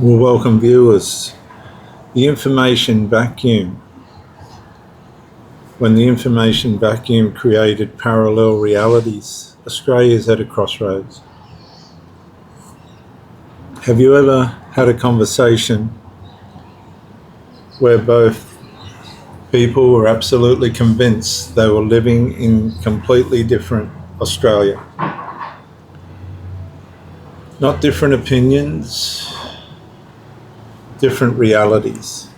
Well, welcome viewers. The information vacuum. When the information vacuum created parallel realities, Australia's at a crossroads. Have you ever had a conversation where both people were absolutely convinced they were living in completely different Australia? Not different opinions, different realities,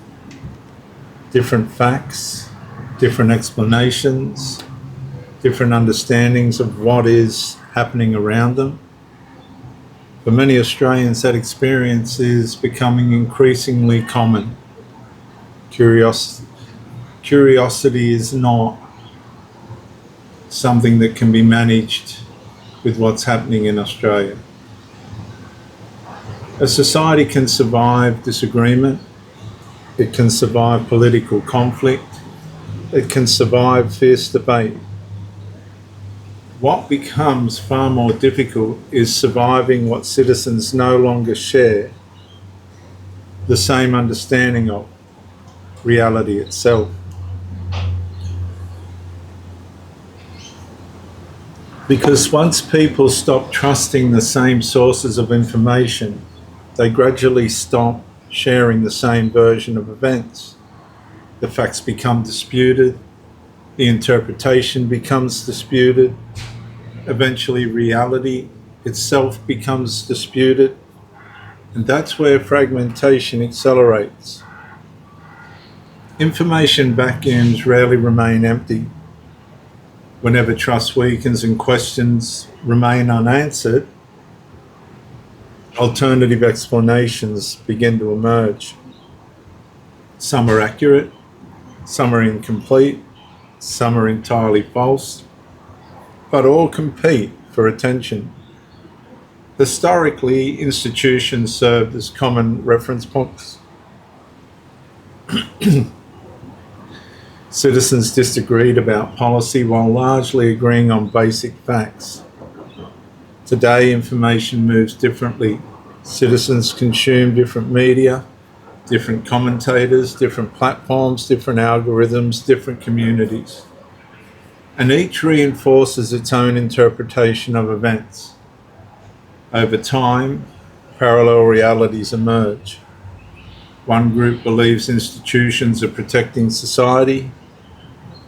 different facts, different explanations, different understandings of what is happening around them. For many Australians, that experience is becoming increasingly common. Curiosity is not something that can be managed with what's happening in Australia. A society can survive disagreement, it can survive political conflict, it can survive fierce debate. What becomes far more difficult is surviving what citizens no longer share the same understanding of reality itself. Because once people stop trusting the same sources of information, they gradually stop sharing the same version of events. The facts become disputed, the interpretation becomes disputed, eventually reality itself becomes disputed, and that's where fragmentation accelerates. Information vacuums rarely remain empty. Whenever trust weakens and questions remain unanswered, alternative explanations begin to emerge. Some are accurate, some are incomplete, some are entirely false, but all compete for attention. Historically, institutions served as common reference points. Citizens disagreed about policy while largely agreeing on basic facts. Today, information moves differently. Citizens consume different media, different commentators, different platforms, different algorithms, different communities. And each reinforces its own interpretation of events. Over time, parallel realities emerge. One group believes institutions are protecting society.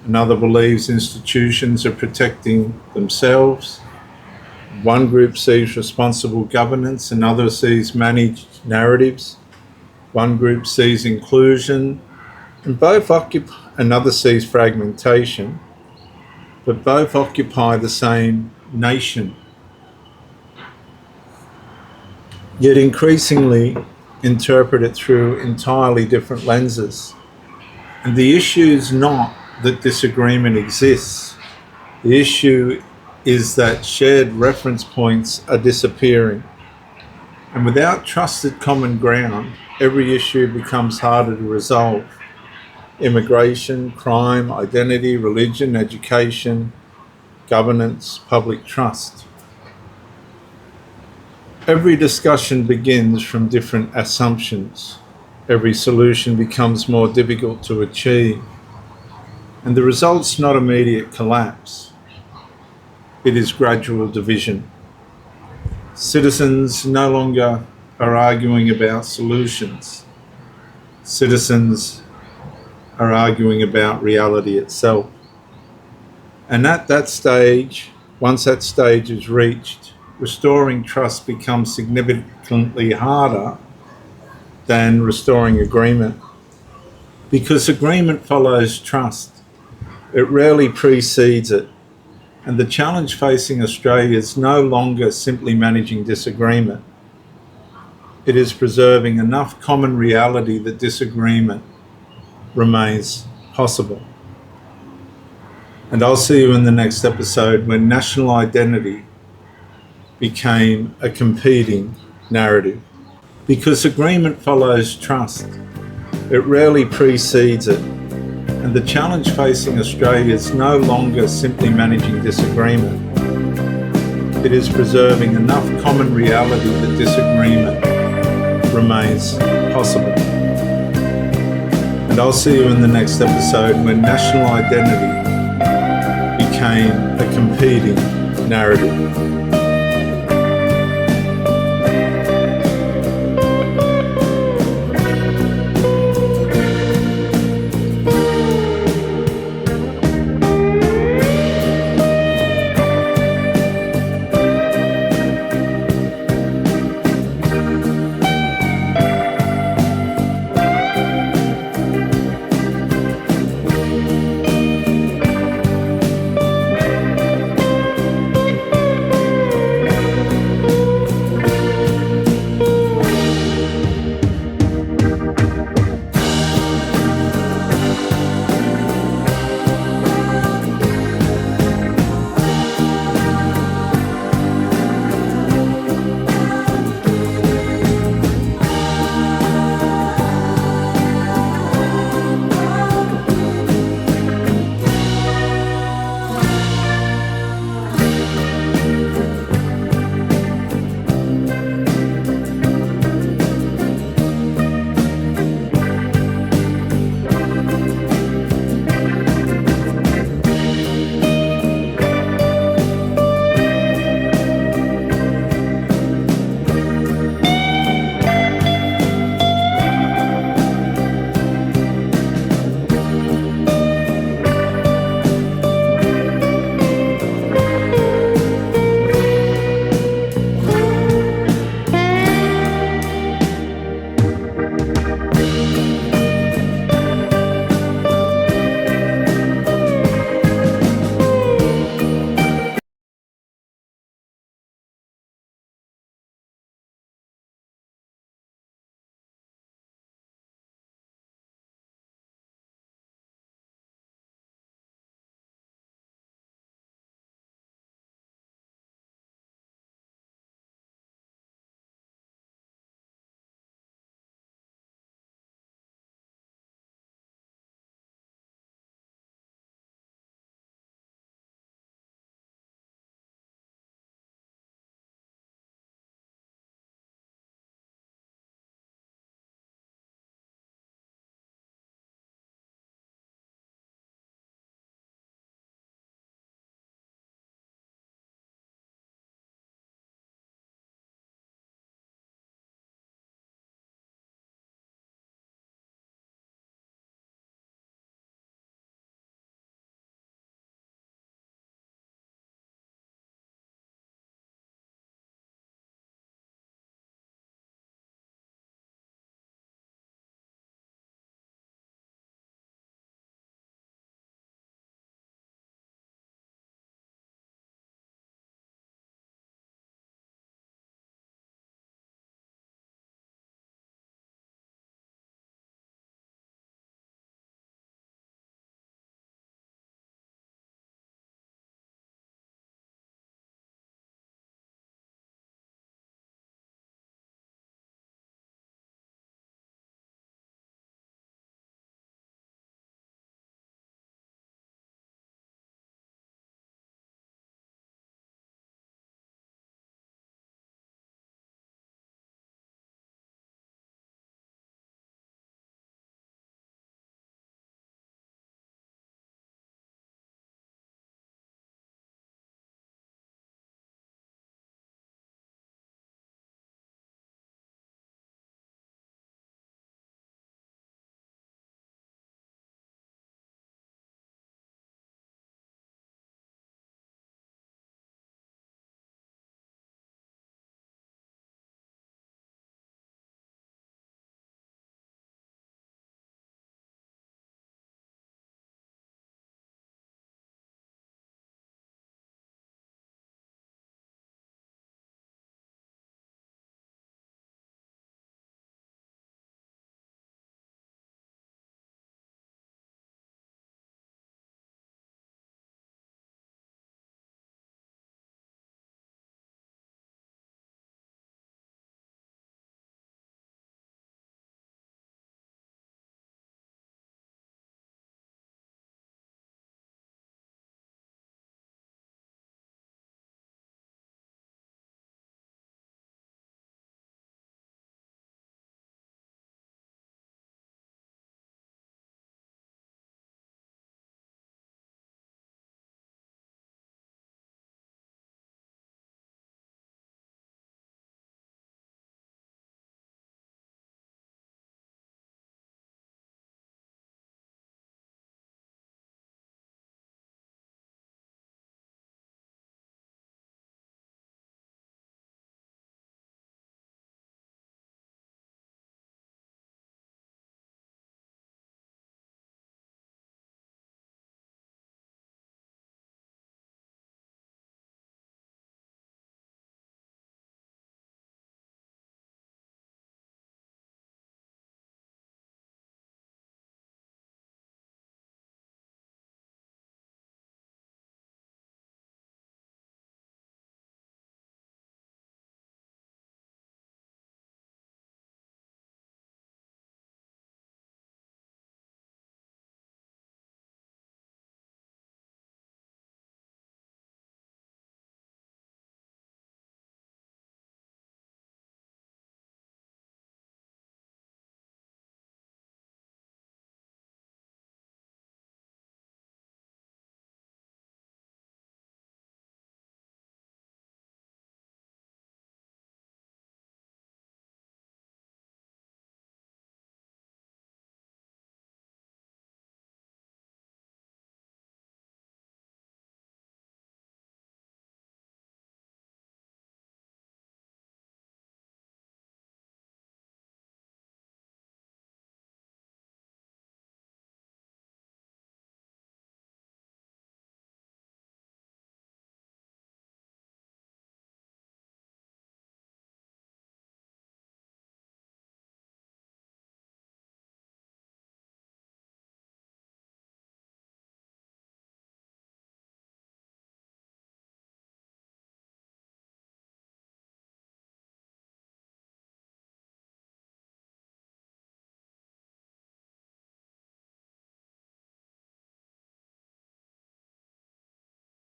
Another believes institutions are protecting themselves. One group sees responsible governance, another sees managed narratives. One group sees inclusion, and another sees fragmentation, but both occupy the same nation. Yet increasingly interpret it through entirely different lenses. And the issue is not that disagreement exists. The issue is that shared reference points are disappearing. And without trusted common ground, every issue becomes harder to resolve. Immigration, crime, identity, religion, education, governance, public trust. Every discussion begins from different assumptions. Every solution becomes more difficult to achieve. And the result's not immediate collapse. It is gradual division. Citizens no longer are arguing about solutions. Citizens are arguing about reality itself. And at that stage, once that stage is reached, restoring trust becomes significantly harder than restoring agreement. Because agreement follows trust. It rarely precedes it. And the challenge facing Australia is no longer simply managing disagreement. It is preserving enough common reality that disagreement remains possible. And I'll see you in the next episode when national identity became a competing narrative. Because agreement follows trust. It rarely precedes it. And the challenge facing Australia is no longer simply managing disagreement. It is preserving enough common reality that disagreement remains possible. And I'll see you in the next episode when national identity became a competing narrative.